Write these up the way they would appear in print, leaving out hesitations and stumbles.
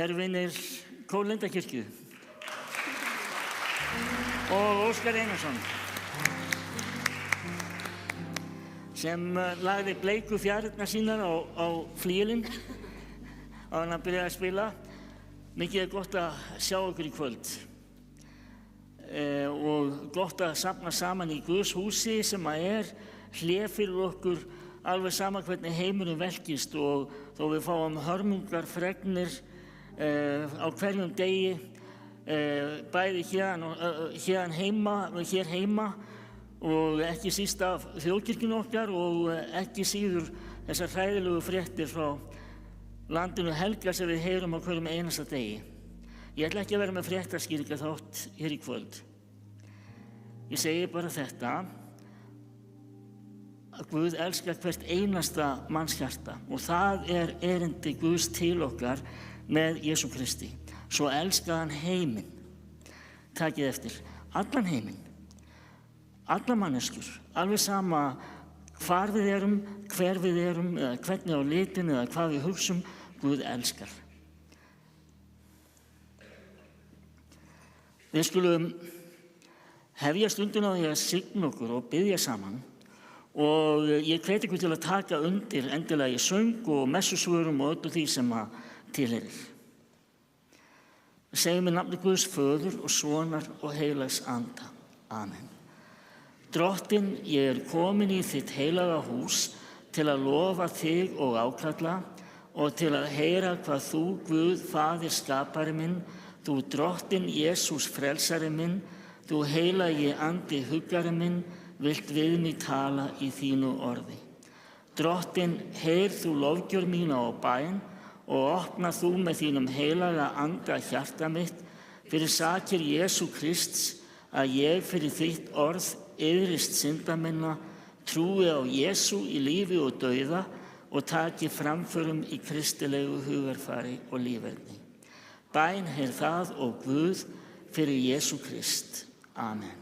Kæru vinir Kóllindakirkju og Óskar Einarsson sem lagði bleiku fjarirnar sínar á flíilinn á hann að byrja að spila. Mikið gott að sjá okkur í kvöld og gott að safna saman í Guðs húsi sem hlé fyrir okkur alveg sama hvernig heimurinn velkist og þó við fáum hörmungar, fregnir á hverjum degi, bæði hér heima og ekki síst af þjóðkirkjunni okkar og ekki síður þessar hræðilegu fréttir frá landinu helga sem við heyrum á hverjum einasta degi. Ég ætla ekki að vera með fréttaskýringaþátt hér í kvöld. Ég segi bara þetta, að Guð elskar hvert einasta mannshjarta og það erindi Guðs til okkar með Jesú Kristi. Svo elskaði hann heiminn. Takið eftir, allan heiminn, allar manneskjur, alveg sama hvar við erum, hver við erum, eða hvernig á litin eða hvað við hugsum, Guð elskar. Við skulum hefja stundina á því að signa okkur og biðja saman og ég hvet ykkur til að taka undir endilega í söng og messusvörum og öllu því sem tilheyrir. Segjum í nafni Guðs Föður og Sonar og Heilags Anda. Amen. Drottinn, ég komin í þitt heilaga hús til að lofa þig og ákalla og til að heyra hvað þú, Guð, Faðir skapari minn, þú Drottinn Jesús frelsari minn, þú heilagi Andi huggari minn, vilt við mig tala í þínu orði. Drottinn, heyr þú lofgjör mína og bæn og opna þú með þínum heilaga anda hjarta mitt fyrir sakir Jesú Krists að ég fyrir þitt orð iðrist synda minna, trúi á Jesú í lífi og dauða og taki framförum í kristilegu hugarfari og líferni. Bæn heyr það og Guð fyrir Jesú Krist. Amen.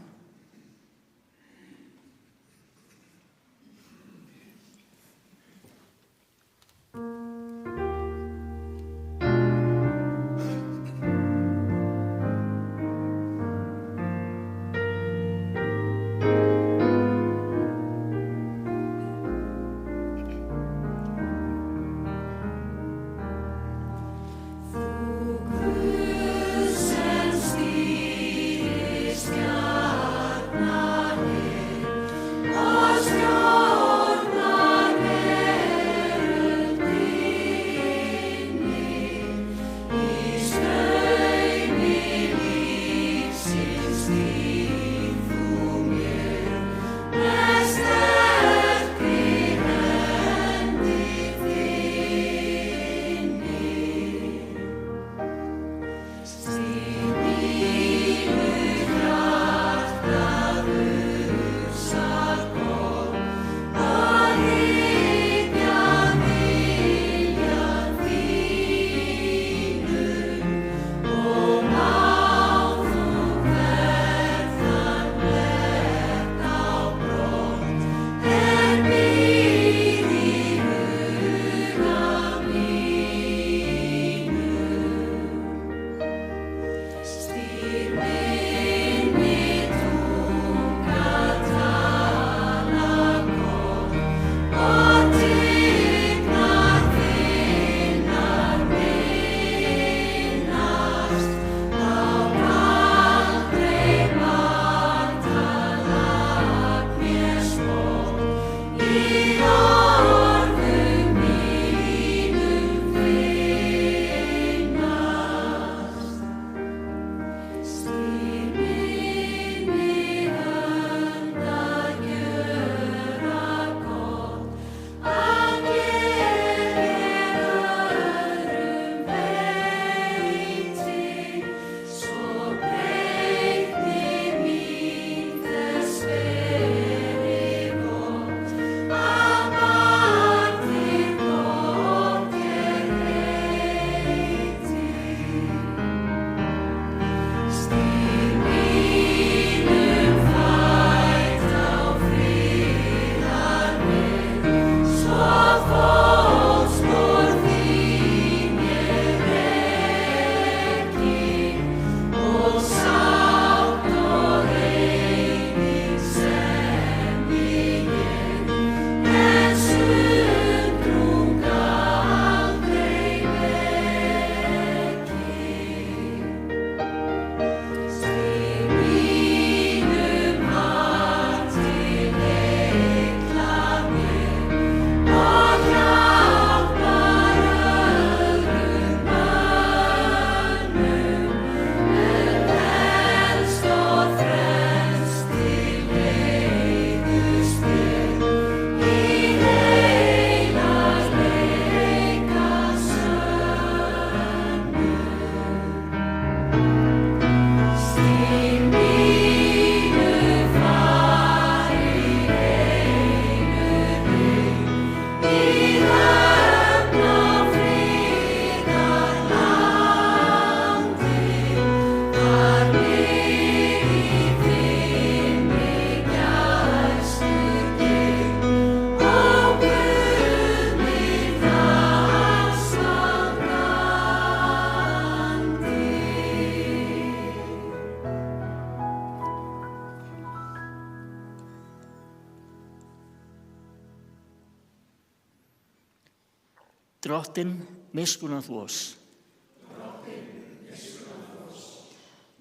Drottinn miskunna þú oss.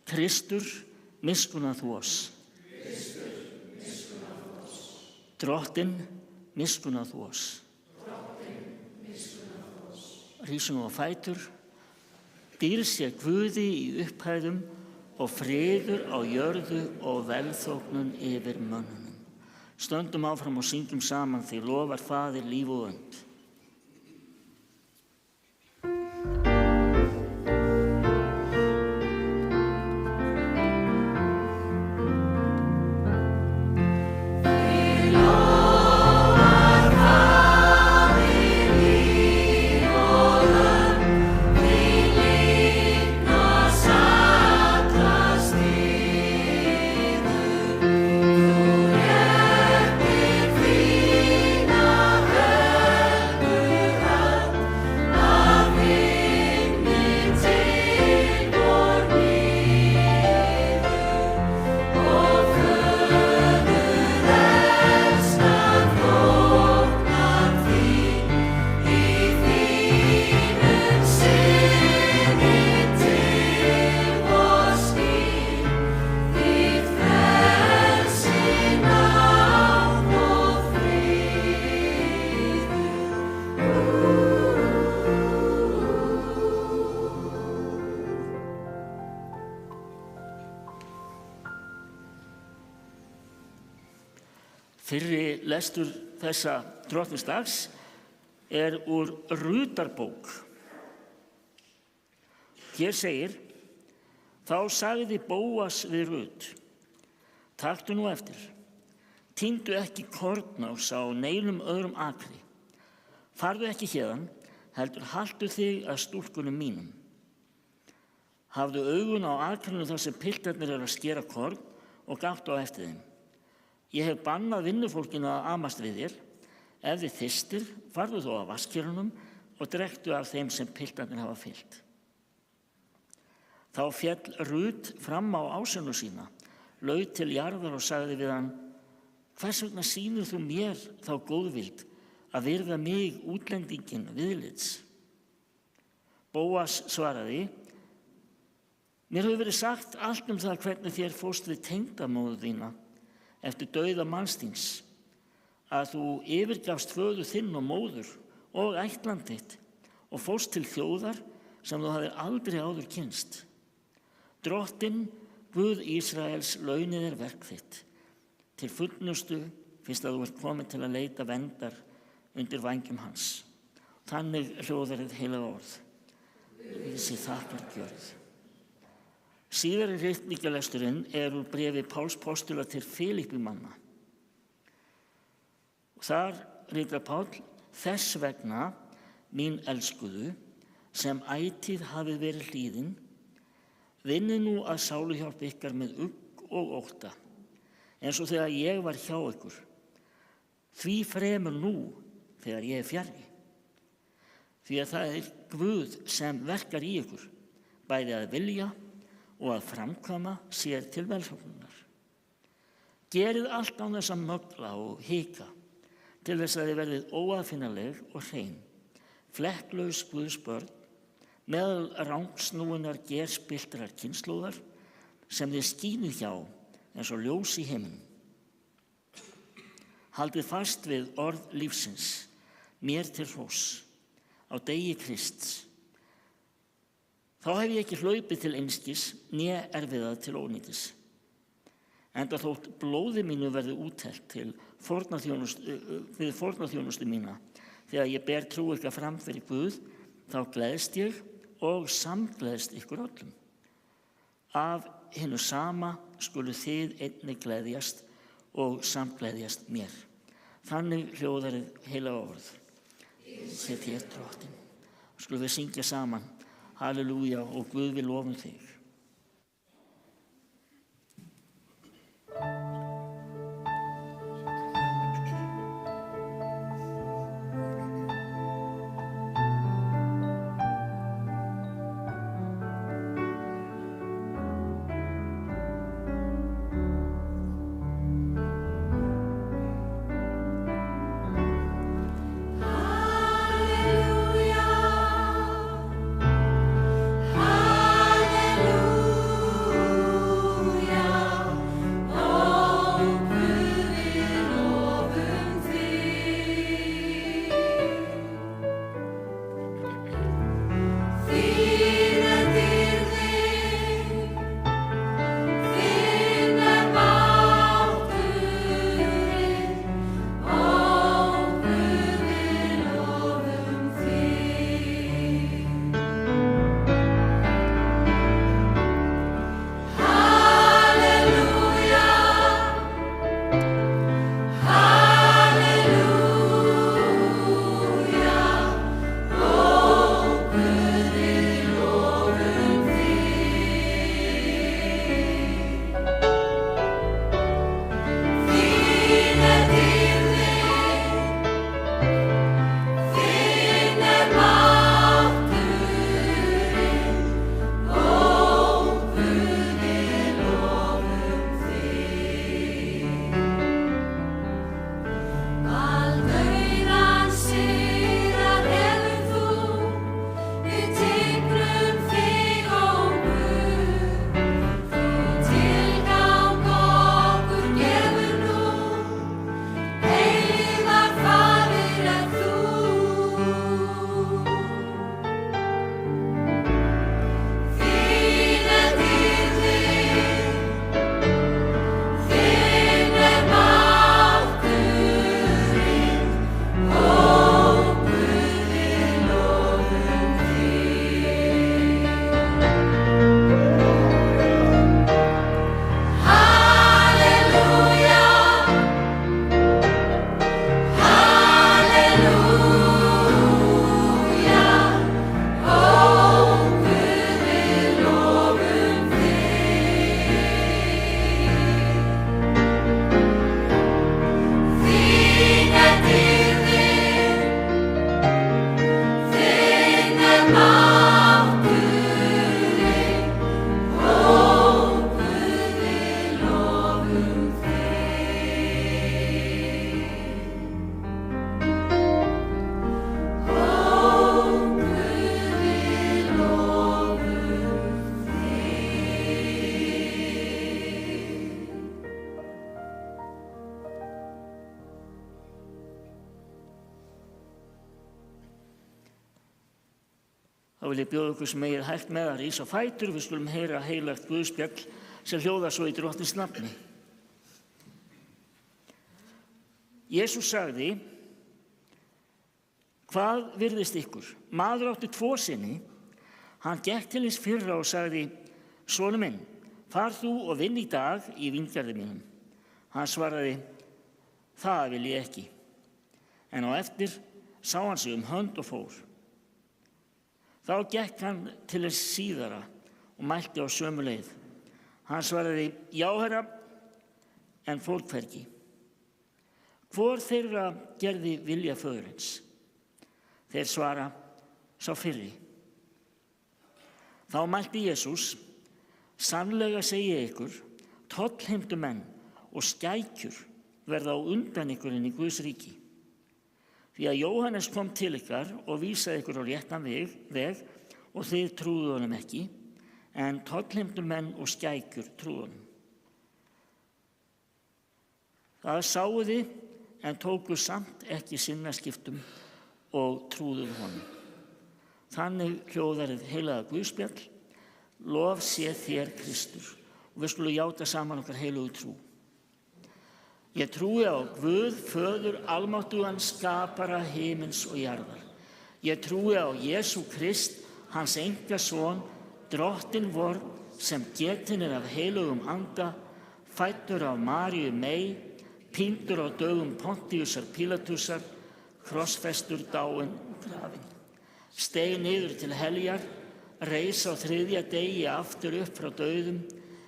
Kristur miskunna þú oss. Drottinn miskunna þú oss. Rísum á fætur. Dýr sé Guði í upphæðum og friður á jörðu og velþóknun yfir mönnunum. Stöndum áfram og syngjum saman því lofar Faðir líf og önd. Fyrri lestur þessa Drottningsdags úr Rútarbók. Hér segir: Þá sagði Bóas við Rút: Taktu nú eftir, tíndu ekki kornás á neinum öðrum akri. Farðu ekki héðan, heldur haltu þig að stúlkunum mínum. Hafðu augun á akrinu þar sem piltarnir að skera korn og gáttu á eftir þeim. Ég hef bannað vinnufólkinu að amast við þér. Ef þið þyrstir, farðu þó af vatnskerunum og drektu af þeim sem piltarnir hafa fyllt. Þá féll Rút fram á ásönnu sína, laut til jarðar og sagði við hann: Hvers vegna sýnir þú mér þá góðvild að virða mig útlendinginn viðlits? Bóas svaraði: Mér hefur verið sagt allt það hvernig þér fórst við tengdamóður þína eftir dauða manns þíns, að þú yfirgafst föður þinn og móður og ættland þitt og fórst til þjóðar sem þú hafðir aldrei áður kynnst. Drottinn, Guð Ísraels, launi þér verk þitt til fullnustu fyrst að þú ert komin til að leita verndar undir vængjum hans. Þannig hljóðar hið heilaga orð. Þessi þakkargjörð. Síðari ritningalesturinn úr bréfi Páls postula til Filippímanna. Þar ritar Páll: Þess vegna, mín elskuðu, sem ætíð hafið verið hlýðin, vinnið nú að sáluhjálp ykkar með ugg og ótta, eins og þegar ég var hjá ykkur. Því fremur nú þegar ég fjarri. Því að það Guð sem verkar í ykkur, bæði að vilja og að framkvæma sér til velþóknunar. Gerið allt án þess að mögla og hika, til þess að þið verðið óaðfinnaleg og hrein, flekklaus Guðs börn, meðal rangsnúinnar gerspilltrar kynslóðar, sem þið skínið hjá eins og ljós í himninum. Haldið fast við orð lífsins, mér til hróss, á degi Krists. Þá hef ég ekki hlaupið til einskis, né erfiðað til ónýtis. Enda þótt blóði mínu verði úthellt við fórnarþjónustu mína, þegar ég ber trú ykkar fram fyrir Guð, þá gleðst ég og samgleðst ykkur öllum. Af hinu sama skulu þið einnig gleðjast og samgleðjast mér. Þannig hljóðar hið heilaga orð. Set hér Drottinn. Skulum við syngja saman: Halleluja og Guð, við lofum þig. Halleluja. Þá vil ég bjóða ykkur sem eigið hægt með að rísa á fætur. Við skulum heyra heilagt guðspjall sem hljóðar svo í Drottins nafni. Jesús sagði: Hvað virðist ykkur? Maður átti 2 syni. Hann gekk til hins fyrra og sagði: Sonur minn, far þú og vinn í dag í víngarði mínum. Hann svaraði: Það vil ég ekki. En á eftir sá hann sig hönd og fór. Þá gekk hann til hins síðara og mælti á sömu leið. Hann svaraði: Já, herra, en fór hvergi. Hvor þeirra gerði vilja föðurins? Þeir svara: Sá fyrri. Þá mælti Jesús: Sannlega segi ég ykkur, tollheimtumenn og skækjur verða á undan ykkur inn í Guðs ríki. Því að Jóhannes kom til ykkar og vísaði ykkur á réttan veg og þið trúðu honum ekki, en tollheimtumenn og skækjur trúðu honum. Það sáu þið, en tóku samt ekki sinnaskiptum og trúðu honum. Þannig hljóðar hið heilaga guðspjall. Lof sé þér, Kristur. Og við skulum játa saman okkar heilugu trú. Ég trúi á Guð, Föður almáttugan, skapara himins og jarðar. Ég trúi á Jesú Krist, hans einkason, Drottinn vor, sem getinn af heilugum anda, fæddur af Maríu mey, píndur á dögum Pontíusar Pílatusar, krossfestur, dáinn og grafinn. Steig niður til heljar, reis á 3. degi aftur upp frá dauðum,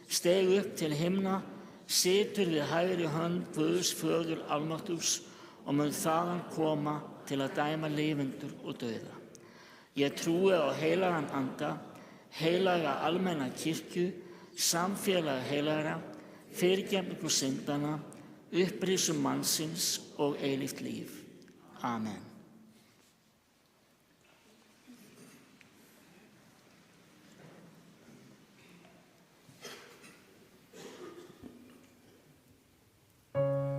steig upp til himna, situr við hægri hönd Guðs Föður almáttugs og mun þaðan koma til að dæma lifendur og dauða. Ég trúi á heilagan anda, heilaga almenna kirkju, samfélag heilagra, fyrirgefningu syndanna, upprisum mannsins og eilíft líf. Amen. Thank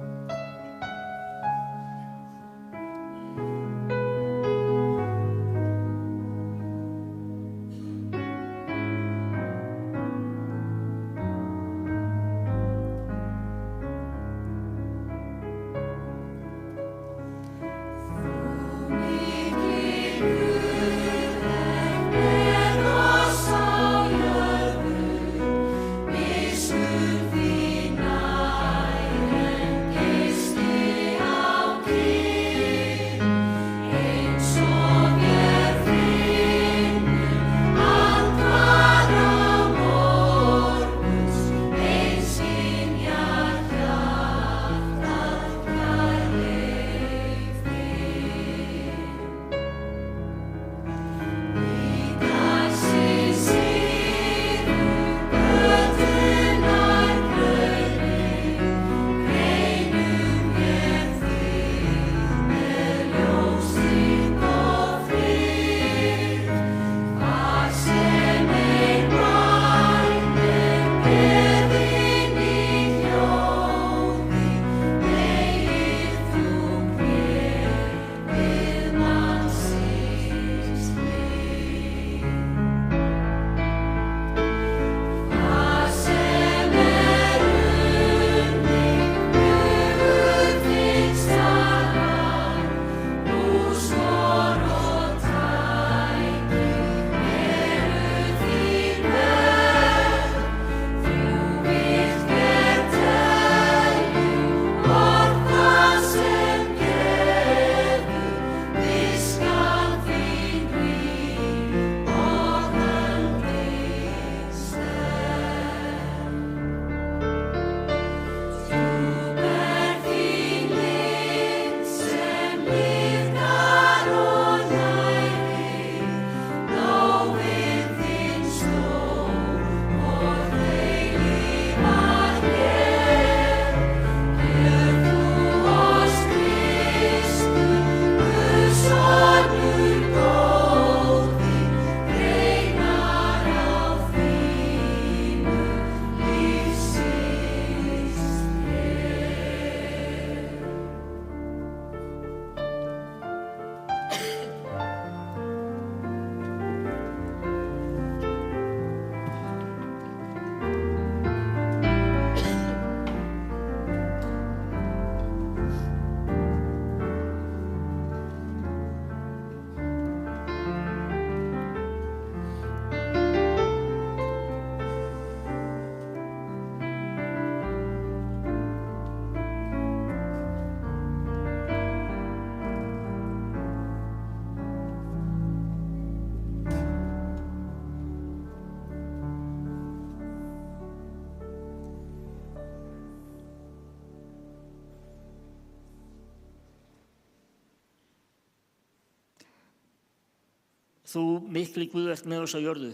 þú mikli Guð ert með oss á jörðu.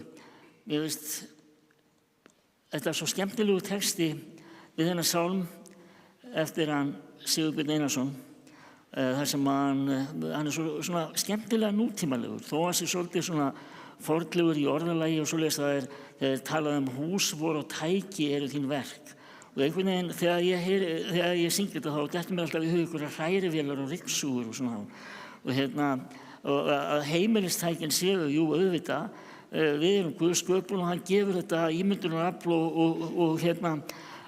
Mér finnst þetta svo skemmtilegu texti við þennan sálm eftir hann Sigurbjörn Einarsson, þar sem hann er svona skemmtilega nútímalegur, þó hann sé svolítið svona fornlegur í orðalagi og svoleiðis. Það þegar talað hús vor og tæki eru þín verk. Og einhvern veginn þegar ég syngi þetta þá dettur mér alltaf í hug einhverjar hrærivélar og ryksugur og svona. Og að heimilistækin séu, jú auðvitað, við erum Guðs sköpun og hann gefur þetta ímyndunarafl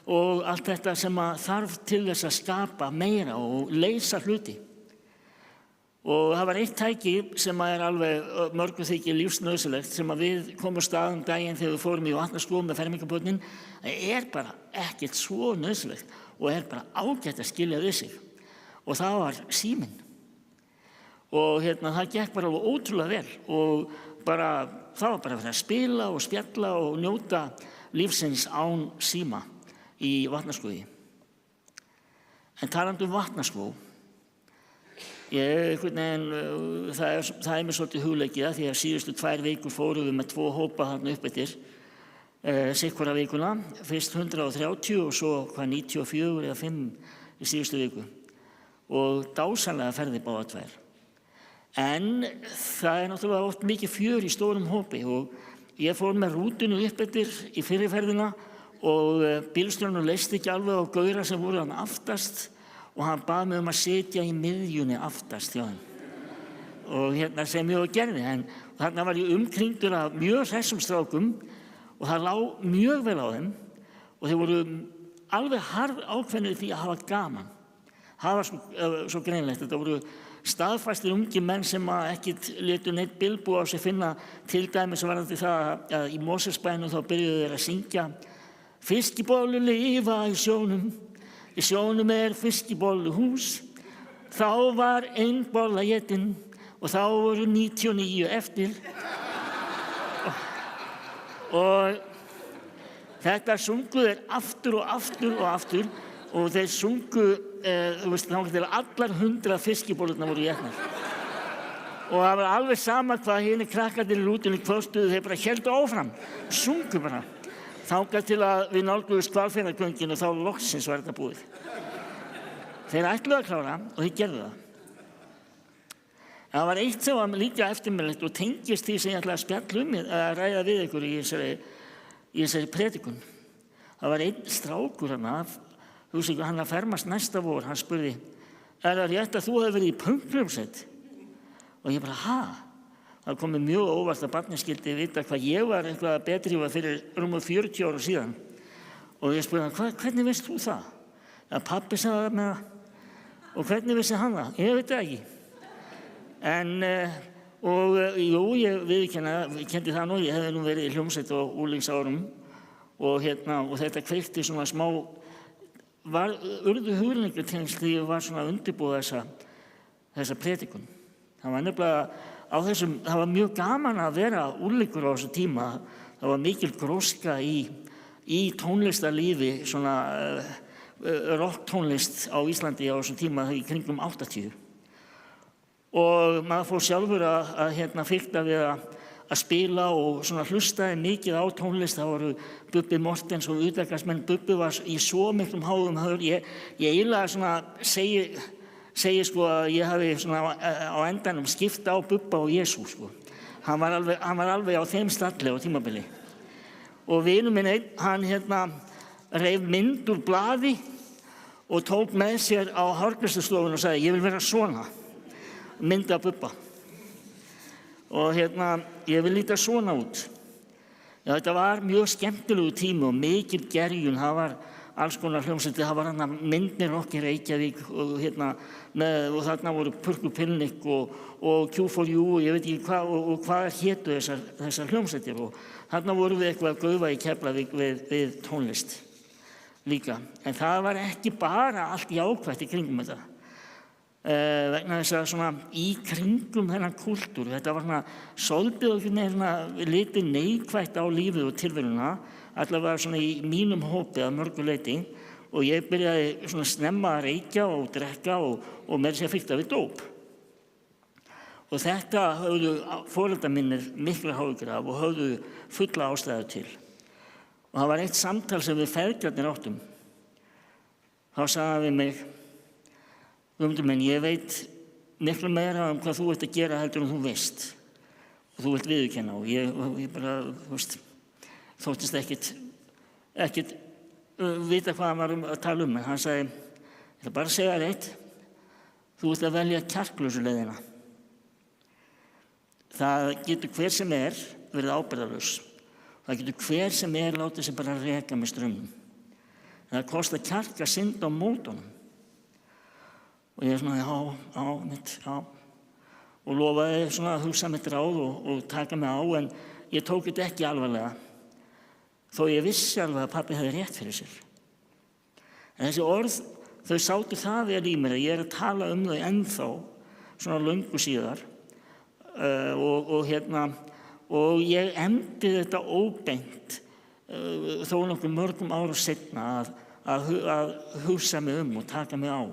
og allt þetta sem þarf til þess að skapa meira og leysa hluti. Og það var eitt tæki sem er alveg mörgum þykir lífsnauðsynlegt sem við komumst að daginn þegar við fórum í vatnaskóla með fermingarbörnin. Það bara ekkert svo nauðsynlegt og bara ágætt að skilja við sig. Og það var síminn. Og það gekk bara alveg ótrúlega vel og það var bara að spila og spjalla og njóta lífsins án síma í vatnaskói. En talandi vatnaskó, það mér svolítið hugleikið því að síðustu 2 vikur fórum við með 2 hópa þarna upp eftir, sitthvora vikuna, fyrst 130 og svo 94 eða 5 í síðustu viku. Og dásamlega ferði báða 2. En það náttúrulega oft mikið fjör í stórum hópi og ég fór með rútunu upp eftir í fyrirferðina og bílstjórinn leist ekki alveg á gaura sem voru hann aftast og hann bað mig að sitja í miðjunni aftast hjá þeim. Og sem ég gerði, en þarna var ég umkringdur af mjög hressum strákum og það lá mjög vel á þeim og þeir voru alveg harð ákveðnir því að hafa gaman. Það var svo greinlegt, þetta voru staðfastir ungi menn sem ekkert létu neitt bilbú á sig finna, til dæmis varðandi það að í Mosfellsbænum þá byrjuðu þeir að syngja fiskibollur lifa í sjónum fiskibolluhús, þá var ein bolla étin og þá voru 99 eftir. Og þetta sungu þeir aftur og aftur og aftur og þeir sungu, þá til allar 100 fiskibollurnar voru étnar. Og það var alveg sama hvað hinir krakkarnir í rútunni kvöstuðu, þeir bara héldu áfram, sungu bara. Þangað til að við nálguðumst Hvalfjarðargöngin og þá loksins var þetta búið. Þeir ætluðu að klára og þeir gerðu það. Það var eitt sem var líka eftirminnilegt og tengist því sem ég ætlaði að spjalla að ræða við ykkur í þessari predikun. Það var einn strákur hann að fermast næsta vor, hann spurði, það rétt að þú hefur verið í punktljómsveit? Og ég bara, Það kom mér mjög óvart að barnið skyldi vita hvað ég var eitthvað betri fyrir rúmum 40 ára síðan. Og ég spurði hann, hvernig veist þú það? Að pabbi sagði það með það. Og hvernig vissi hann það? Ég veit það ekki. Ég kendi það nú, ég hefði nú verið í hljómsveit á unglingsárum og þetta kveikti svona smá, urðu hugleikartengsl því ég var svona að undirbúa þessa predikun. Það var nefnilega það var mjög gaman að vera unglingur á þessu tíma. Það var mikil gróska í tónlistarlífi, svona rocktónlist á Íslandi á þessum tíma í kringum 80. Og maður fór sjálfur að fikta við að spila og svona hlustaði mikið á tónlist. Það voru Bubbi Mortens og utangarðsmenn. Bubbi var í svo miklum háum hör. Ég eiginlega svona segi sko að ég hafi svona á endanum skipt á Bubba og Jesú sko. Hann var alveg á þeim stalli á tímabili. Og vinur minn einn, hann reif mynd úr blaði og tók með sér á hárgreiðslustofuna og sagði, ég vil vera svona. Mynd af Bubba. Og ég vil líta svona út. Já, þetta var mjög skemmtilegu tími og mikil gerjun. Það var alls konar hljómsveitir, það var Myndnir okk í Reykjavík og þarna voru Purkupilnik og Q4U og ég veit ekki hvað hétu þessar hljómsveitir og þarna voru við eitthvað að gaufa í Keflavík við tónlist líka. En það var ekki bara allt jákvætt í kringum þetta. Vegna þess að svona í kringum þennan kúltúr, þetta var svona svolítið litið neikvætt á lífið og tilveruna, allavega svona í mínum hópi að mörgu leyti og ég byrjaði svona snemma að reykja og drekka og meira sér fikta við dóp. Og þetta höfðu foreldrar mínir miklar áhyggjur af og höfðu fulla ástæðu til. Og það var eitt samtal sem við feðgarnir áttum. Þá sagði hann við mig: Guðmundur minn, ég veit miklu meira hvað þú ert að gera heldur en þú veist. Og þú vilt viðurkenna. Og ég bara, þóttist ekkert vita hvað hann var að tala um. En hann sagði: Ég ætla bara að segja þér eitt. Þú ert að velja kjarklausu leiðina. Það getur hver sem verið ábyrgðarlaus. Það getur hver sem látið sig bara reka með straumnum. Það kostar kjark að synda á mótunum. Og ég svona, já. Og lofaði svona að hugsa mitt ráð og taka mig á, en ég tók þetta ekki alvarlega. Þó ég vissi alveg að pabbi hefði rétt fyrir sér. En þessi orð, þau sátu það vel í mér að ég að tala um þau ennþá, svona löngu síðar. Og ég emdi þetta óbeint þó nokkuð mörgum árum seinna að hugsa mig um og taka mig á.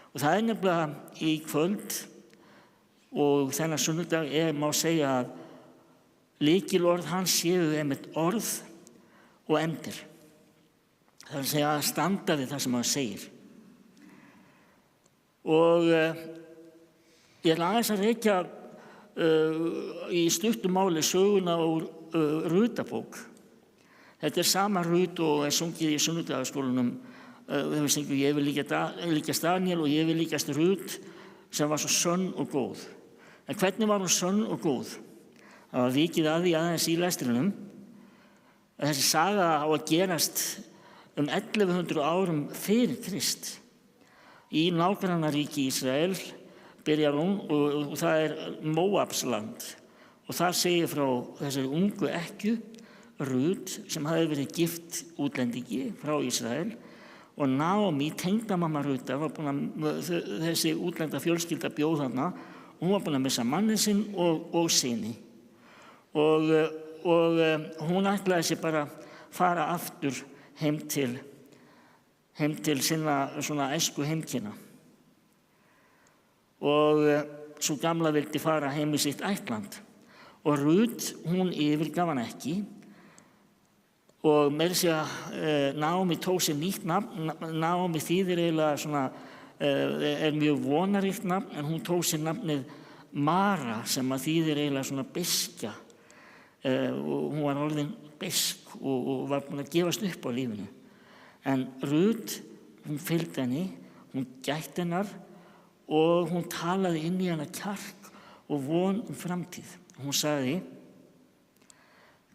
Og það nefnilega í kvöld og þennan sunnudag má segja að lykilorð hans séu einmitt orð og efndir. Það er að segja að standa við það sem hann segir. Og ég ætla aðeins að rekja í stuttu máli söguna úr Rútabók. Þetta sama Rút og sungið í sunnudagaskólanum. Við syngjum Ég vil líkjast Daniel og Ég vil líkjast Rút, sem var svo sönn og góð. En hvernig var hún sönn og góð? Það var vikið að því aðeins í lestrinum. Þessi saga á að gerast 1100 árum fyrir Krist. Í nágrannaríki Ísrael byrjar hún og það Móabsland. Og þar segir frá þessari ungu ekkju, Rút, sem hafði verið gift útlendingi frá Ísrael. Og Naomi, tengdamamma Rútar, þessi útlenda fjölskylda bjóð hana, hún var búin að missa manninn sinn og syni. Og hún ætlaði sér bara fara aftur heim til sinna svona æsku heimkynna. Og svo gamla vildi fara heim í sitt ættland. Og Rút, hún yfirgaf hann ekki. Og meira að segja Naomi tók sér nýtt nafn. Naomi þýðir eiginlega svona, mjög vonaríkt nafn, en hún tók sér nafnið Mara, sem að þýðir eiginlega svona biskja. Og hún var orðin bisk og var búin að gefast upp á lífinu. En Rút, hún fylgdi henni, hún gætti hennar og hún talaði inn í hana kjark og von framtíð. Hún sagði: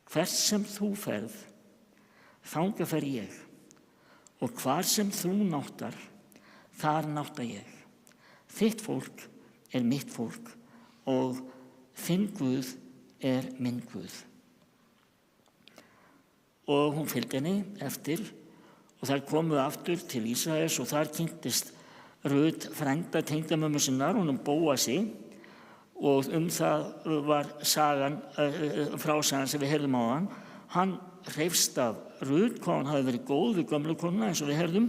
Hvert sem þú ferð, þangað fer ég, og hvar sem þú náttar, þar nátta ég. Þitt fólk mitt fólk og þinn Guð minn Guð. Og hún fylgdi henni eftir og þær komu aftur til Ísraels og þar kynntist Rut frænda tengdamömmu sinnar, honum Bóasi, og það var frásagan sem við heyrðum á hann. Hann hreifst af Rut, hvað hann hafði verið góð við gömlu konuna eins og við heyrðum,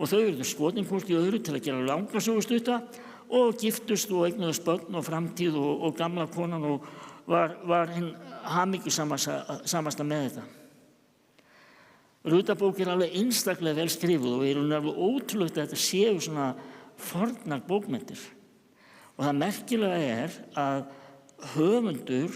og þau urðu skotin hvort í öðru til að gera langa sögu stutta og giftust og eignuðust börn og framtíð og gamla konan og var hinn hamingjusamasta með þetta. Rútabók alveg einstaklega vel skrifuð og alveg ótrúlegt að þetta séu svona fornar bókmenntir. Og það merkilega að höfundur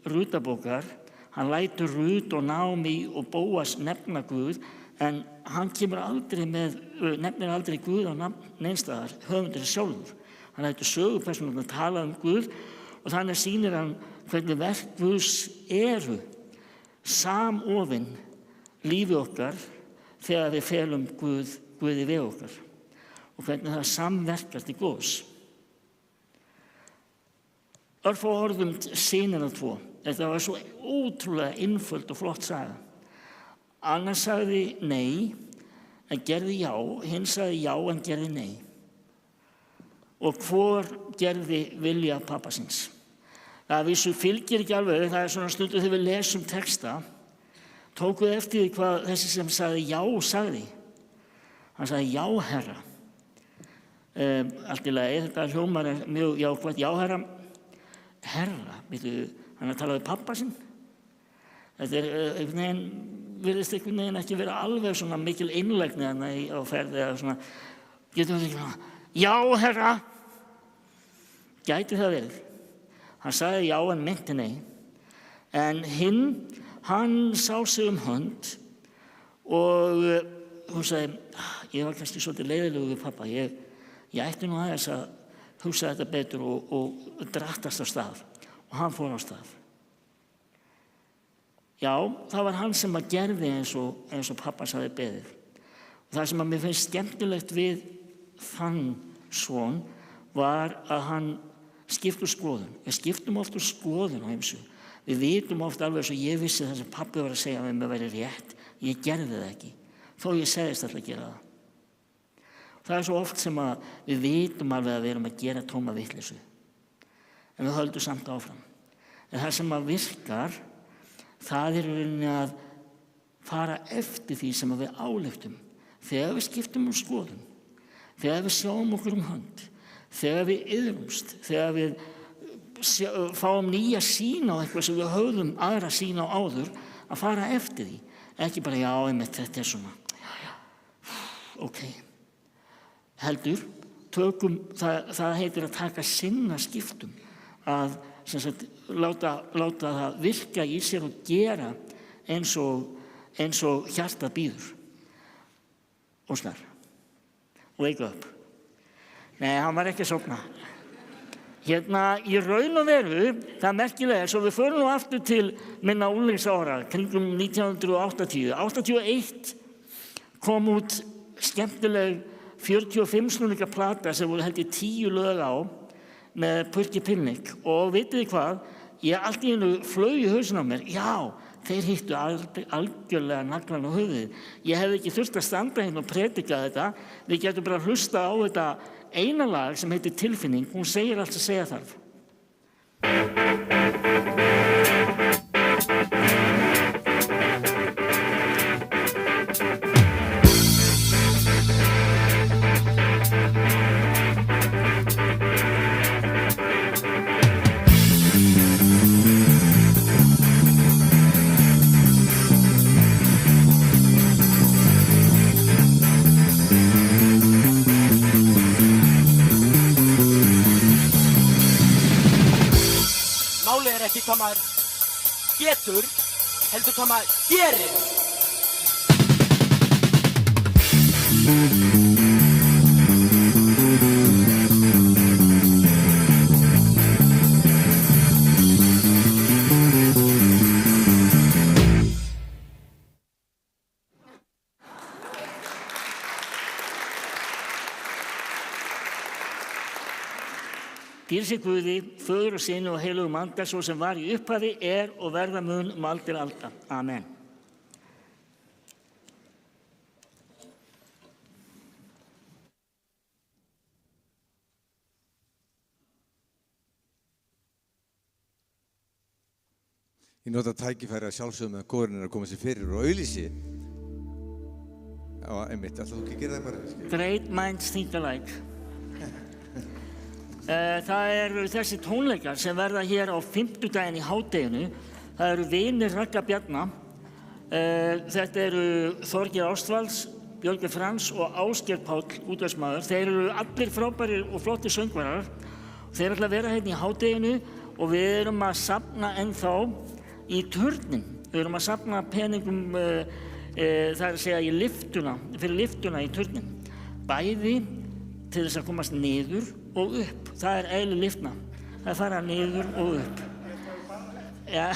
Rútabókar, hann lætur Rut og Naomi og Bóas nefna Guð, en hann nefnir aldrei Guð á neinstaðar, höfundur sjálfur. Hann lætur sögupersónurnar tala um Guð og þannig sýnir hann hvernig verk Guðs eru samofin lífi okkar þegar við felum Guði við okkar og hvernig það samverkar til góðs. Örfá orðum synina tvo. Þetta var svo ótrúlega einföld og flott saga. Annar sagði nei en gerði já, hinn sagði já en gerði nei. Og hvor gerði vilja pabba síns. Það vissu fylgir ekki alveg, það svona stundu þegar við lesum texta, tókuð eftir því hvað þessi sem sagði já sagði. Hann sagði já, herra. allt í lagi, þetta hljómar mjög jákvætt. Já, herra, hann talaði við pappa sinn. Þetta einhvern veginn, virðist einhvern veginn ekki vera alveg svona mikil einlægni á ferði eða svona, getur við ekki svona, já, herra, gæti það verið. Hann sagði já en meinti nei. En hinn, hann sá sig hönd og hún sagði, ég var kannski svolítið leiðilegur við pappa, ég ætti nú aðeins að hugsa þetta betur og drattast á stað. Og hann fór á stað. Já, það var hann sem gerði eins og pappa sagði beðið. Og það sem mér finnst skemmtilegt við þann son var að hann skipti skoðun. Við skiptum oft skoðun á ýmsu. Við vitum oft alveg eins og ég vissi það sem pabbi var að segja að mér væri rétt. Ég gerði það ekki, þó ég segist alltaf að gera það. Það svo oft sem við vitum alveg að við erum að gera tóma vitleysu. En við höldum samt áfram. En það sem virkar, það í rauninni að fara eftir því sem við ályktum. Þegar við skiptum skoðun, þegar við sjáum okkur hönd, þegar við iðrumst, þegar við fáum nýja sýn á eitthvað sem við höfðum aðra sýn á áður, að fara eftir því. Ekki bara, já, einmitt, þetta svona, já, ok. Heldur, það heitir að taka sinna skiptum, að láta það virka í sér og gera eins og hjartað býður. Óskar, wake up. Nei, hann var ekki að sofna. Í raun og veru, það merkilega, svo við förum nú aftur til minna unglingsára, kringum 1980. 81 kom út skemmtileg 45 snúninga plata sem voru held ég 10 lög á með Purki Pilnik. Og vitið þið hvað? Ég allt í einu flaug í hausinn á mér. Já, þeir hittu algjörlega naglann á höfuðið. Ég hefði ekki þurft að standa hérna og predika þetta. Við getum bara hlusta á þetta eina lag sem heitir Tilfinning. Hún segir allt sem segja þarf. Ekki hvað maður getur, heldur hvað maður gerir. Prísi Guði, Föður og Syni og heilögum anda, svo sem var í upphafi, og verða mun aldir alda. Amen. Ég nota tækifæri að sjálfsögum með kórinn að koma sér fyrir og auglýsi. Já, einmitt, ætlaðu þú ekki að gera það bara? Great minds think alike. Það eru þessi tónleikar sem verða hér á fimmtudaginn í hádeginu. Það eru vinir Ragga Bjarna. Þetta eru Þorgeir Ástvalds, Björgvin Frans og Ásgeir Páll, útvarpsmaður. Þeir eru allir frábærir og flottir söngvarar. Þeir ætla að vera hérna í hádeginu og við erum að safna ennþá í turnin. Við erum að safna peningum, það er að segja í liftuna, fyrir liftuna í turnin. Bæði til þess að komast niður og upp. Það er eðli liftna. Það fara niður og upp. Ja,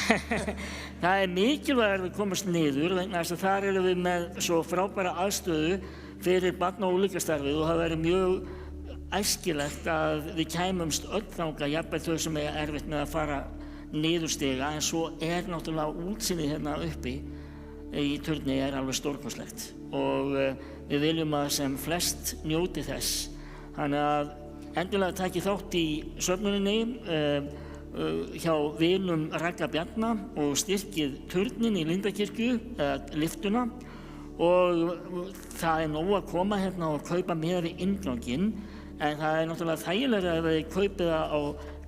það er mikilvægt að við komast niður vegna þess að þar erum við með svo frábæra aðstöðu fyrir barna- og unglingastarfið og það verður mjög æskilegt að við kæmumst öll þangað, jafnvel þau sem eiga erfitt með að fara niður stiga, en svo náttúrulega útsýnið hérna uppi í turni alveg stórkostlegt og við viljum að sem flest njóti þess. Þannig að endilega takið þátt í söfnuninni hjá vinum Ragga Bjarna og styrkið turnin í Lindakirkju, liftuna, og það nóg að koma hérna og kaupa miða við innganginn. en það náttúrulega þægilega ef þið kaupið það á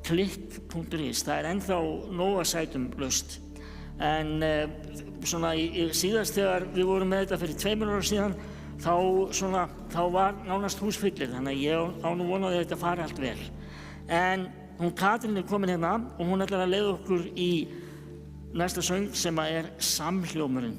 klikk.is. Það ennþá nóga sætum laust. En svona síðast þegar við vorum með þetta fyrir 2 ára síðan, þá var nánast húsfyllir, þannig að ég á nú von á því að þetta fari allt vel. En hún Katrín komin hérna og hún ætlar að leiða okkur í næsta söng sem er Samhljómurinn.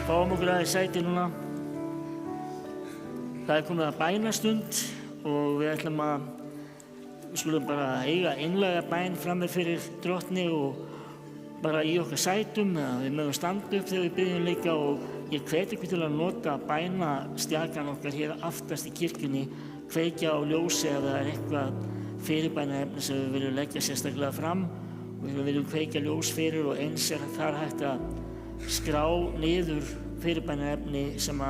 Fáum okkur aðeins sæti núna. Það komið að bænastund og við skulum bara eiga einlæga bæn frammi fyrir Drottni og bara í okkar sætum eða við mögum standa upp þegar við byggjum líka og ég hveti ykkur til að nota bænastjakan okkar hér aftast í kirkjunni, kveikja á ljósi ef það eitthvað fyrirbænaefni sem við viljum leggja sérstaklega fram og við viljum kveikja ljós fyrir og eins þar hægt að skrá niður fyrirbænaefni sem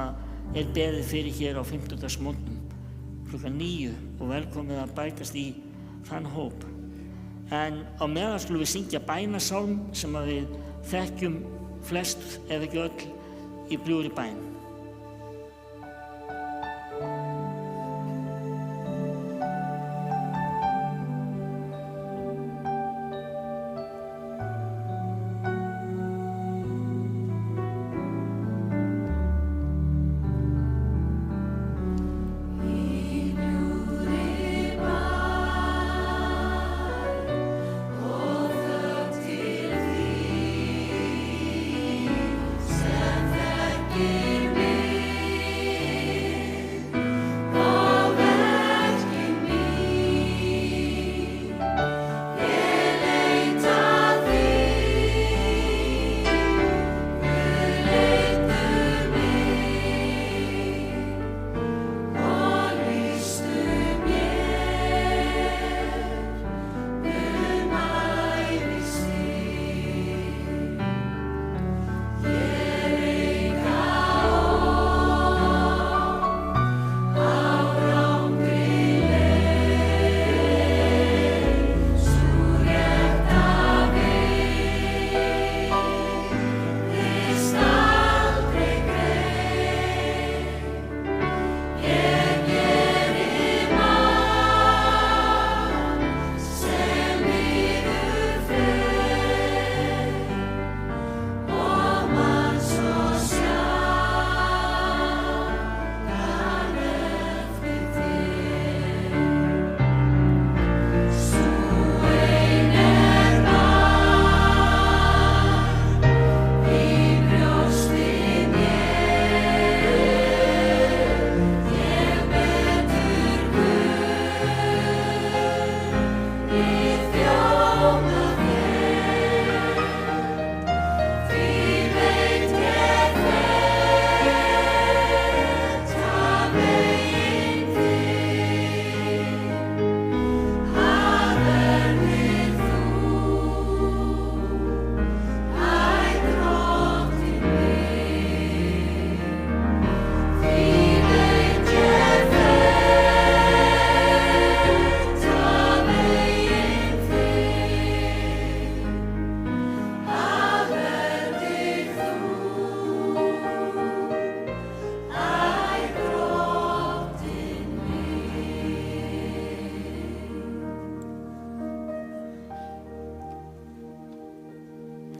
beðið fyrir hér á 15. morgnum klukkan 9 og velkomið að bætast í þann hóp. En á meðan skulum við syngja bænasálm sem við þekkjum flest ef ekki öll í bljúgri bæn.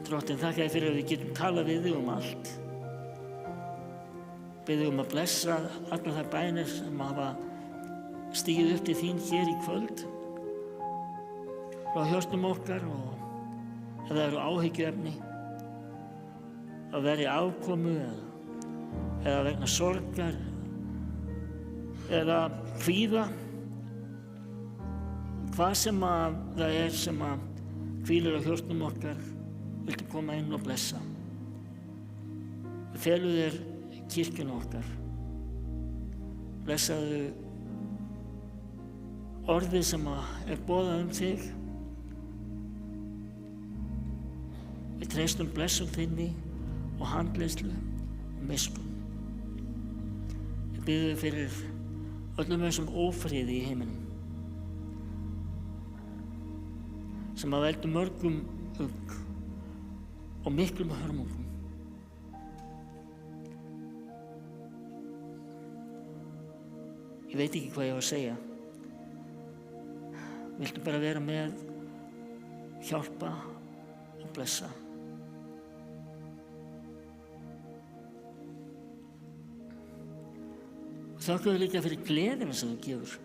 Drottinn, þakka þér fyrir að við getum talað við þig allt. Biðjum að blessa allar þær bænir sem hafa stigið upp til þín hér í kvöld frá hjörtum okkar og ef það eru áhyggjuefni að vera í afkomu eða vegna sorgar eða kvíða, hvað sem það sem hvílir á hjörtum okkar, viltu koma inn og blessa. Við felum þér kirkjuna okkar. Blessaðu orðið sem boðað þig. Við treystum blessun þinni og handleiðslu og miskunn. Við biðjum fyrir öllum þessum ófriði í heiminum sem veldur mörgum ugg og miklum hörmungum. Ég veit ekki hvað ég á að segja. Viltu bara vera með, hjálpa og blessa. Þakka þér líka fyrir gleðina sem þú gefur.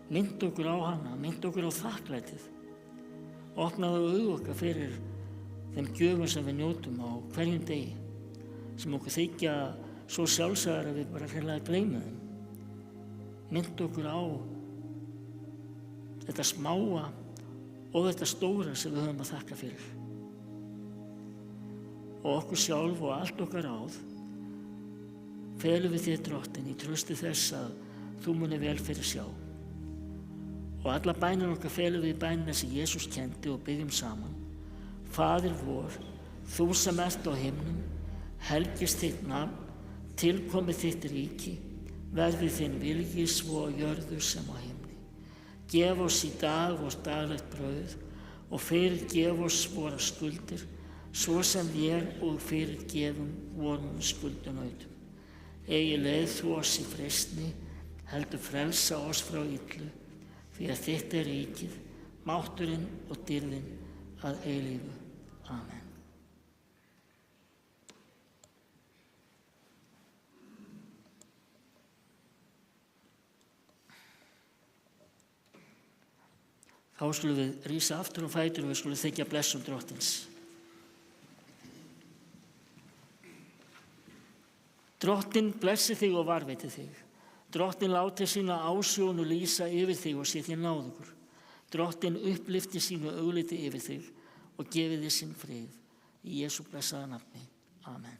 Mynd okkur á hana, mynd okkur á þakklætið. Opnaðu augu okkar fyrir þeim gjöfum sem við njótum á hverjum degi, sem okkur þykja svo sjálfsagðar að við bara hreinlega gleymum þeim. Mynd okkur á þetta smáa og þetta stóra sem við höfum að þakka fyrir. og okkur sjálf og allt okkar ráð felum við þér, Drottinn, í trausti þess að þú muni vel fyrir sjá. Og alla bænir okkar felum við í bænina sem Jesús kendi og byggjum saman. Faðir vor, þú sem ert á himnum, helgist þitt nafn, tilkomi þitt ríki, verði þinn vilji svo á jörðu sem á himni. Gef oss í dag vort daglegt brauð og fyrirgef oss vora skuldir, svo sem við og fyrirgefum vorum skuldunautum. Eigi leið þú oss í freistni, heldur frelsa oss frá illu, því að þitt er ríkið, mátturinn og dýrðin að eilífu. Amen. Þá skulum við rísa aftur á fætur og við skulum þiggja blessun Drottins. Drottinn blessi þig og varveiti þig. Drottinn láti sína ásjónu lýsa yfir þig og sé þér náðugur. Drottinn upplifti sínu augliti yfir þig og gefi þér sinn frið. Í Jesú blessaða nafni. Amen.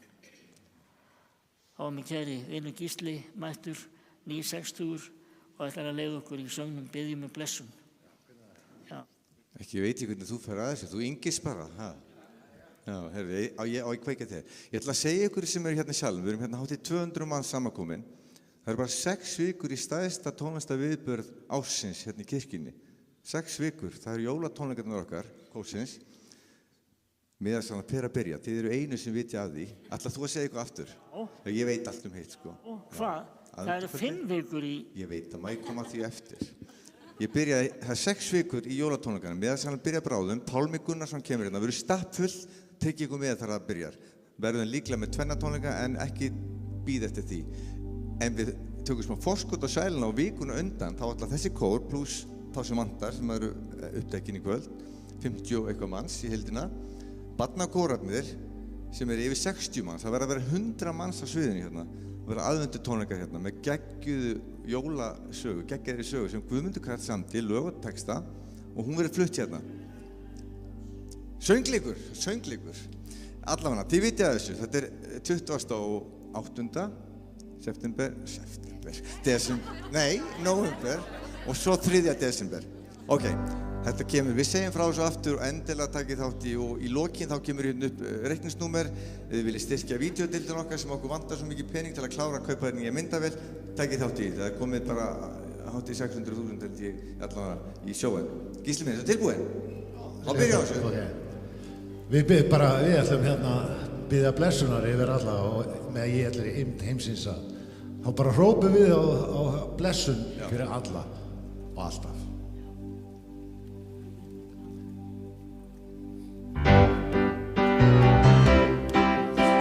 Þá er minn kæri vinur Gísli mættur, 960 og ætlar að leiða okkur í söngnum Biðjum blessun. Ekki veit ég hvernig þú fer að þessu, þú yngist bara, ha? Já, herri, á ég kveika þér. Ég ætla að segja ykkur sem eru hérna í salnum, við erum hérna hátt í 200 manns samankomin. Það eru bara 6 vikur í stærsta tónlistarviðburð ársins hérna í kirkjunni. 6 vikur, það eru jólatónleikarnir okkar, kórsins. Miðað svona per að byrja, þið eru einu sem viti af því. Ætlar þú að segja eitthvað aftur? Ég veit allt hitt, sko. Hvað? Það eru 5 vikur í... Ég veit að maður koma því eftir. Ég byrjaði, það er 6 vikur í jólatónleikarnir, með þess að hann byrja bráðum, Pálmi Gunnarsson kemur hérna, verður stappfull, tekið ykkur með þar að byrjar. Verðum líklega með 2 tónleika en ekki bíð eftir því. En við tökum smá forskot á sæluna og vikuna undan, þá ætla þessi kór pluss þá sem vantar, sem eru upptekkin í kvöld, 50 og eitthvað manns í heildina, barnakórarnir sem eru yfir 60 manns, það verða að vera 100 manns á sviðinu hérna. Það verða aðvendu tónleikar hérna með geggjuðu jólasögu, geggjaðri sögu sem Guðmundur Karl samdi, lög og texta og hún verður flutt hérna. Söngleikur. Allavega, þið vitið að þessu, þetta er 28. november og svo 3. desember. Ok, þetta kemur, við segjum frá þessu aftur og endilega takið þátt í og í lokin þá kemur hérna upp reikningsnúmer, við viljum styrkja vídeódeildin okkar sem okkur vantar svo mikið pening til að klára að kaupa hérna nýja myndavél, takið þátt í þetta, það er komið bara hátt í 600.000 held ég allavega í sjóin. Gísli minn, er þetta tilbúin? Þá byrja á þessu. Við ætlum hérna biðja blessunar yfir alla og með ég ætlir heimsins að þá bara hrópum við á blessun fyrir alla og alltaf.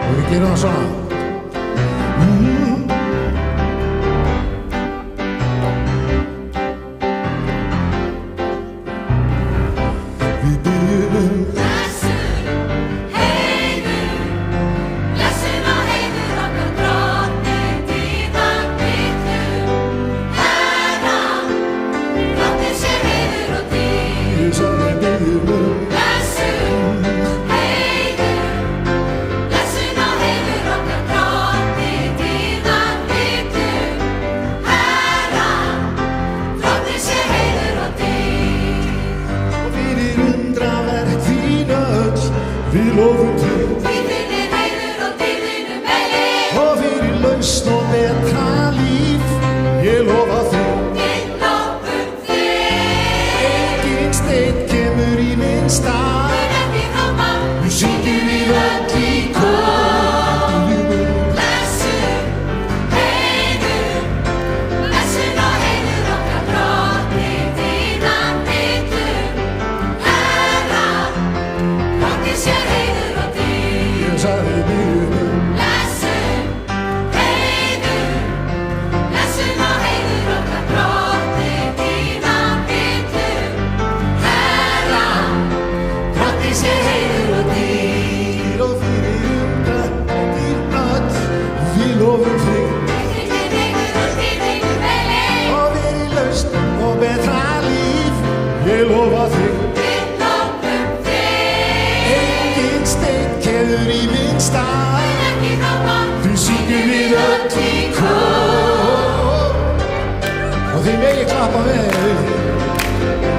Og við gerum það svona. Blessun, heiður, klappa með.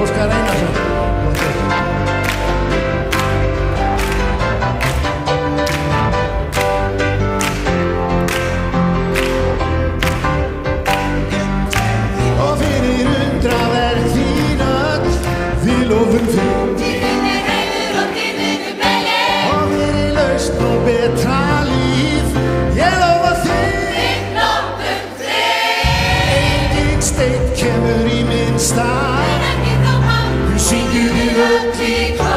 Óskar Einarsson. Og fyrir undraverk þín öll, við lofum þig. Þín er heiður og þín er megin. Og fyrir lausn og betra líf, ég lofa þig. Við lofum þig. Engin steinn kemur í minn stað, En ekki þá hann. við syngjum við öll í kór.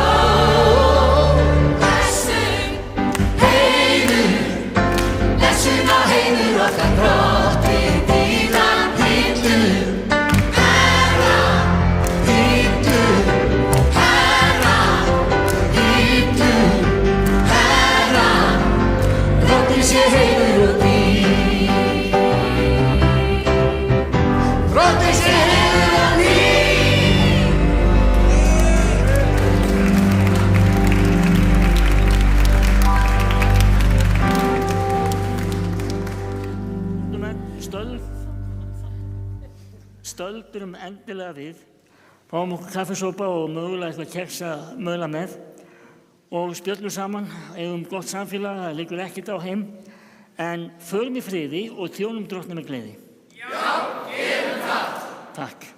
Blessun og heiður okkar Drottni dýra hillum. Herra, Drottni sé heiður og dýr. Drottni sé heiður og dýr. Stöldrum endilega við, fáum okkur kaffisópa og mögulega eitthvað keks að möla með og spjöllum saman, eigum gott samfélag, það liggur ekkert á heim, en förum í friði og þjónum Drottni með gleði. Já, gerum það! Takk.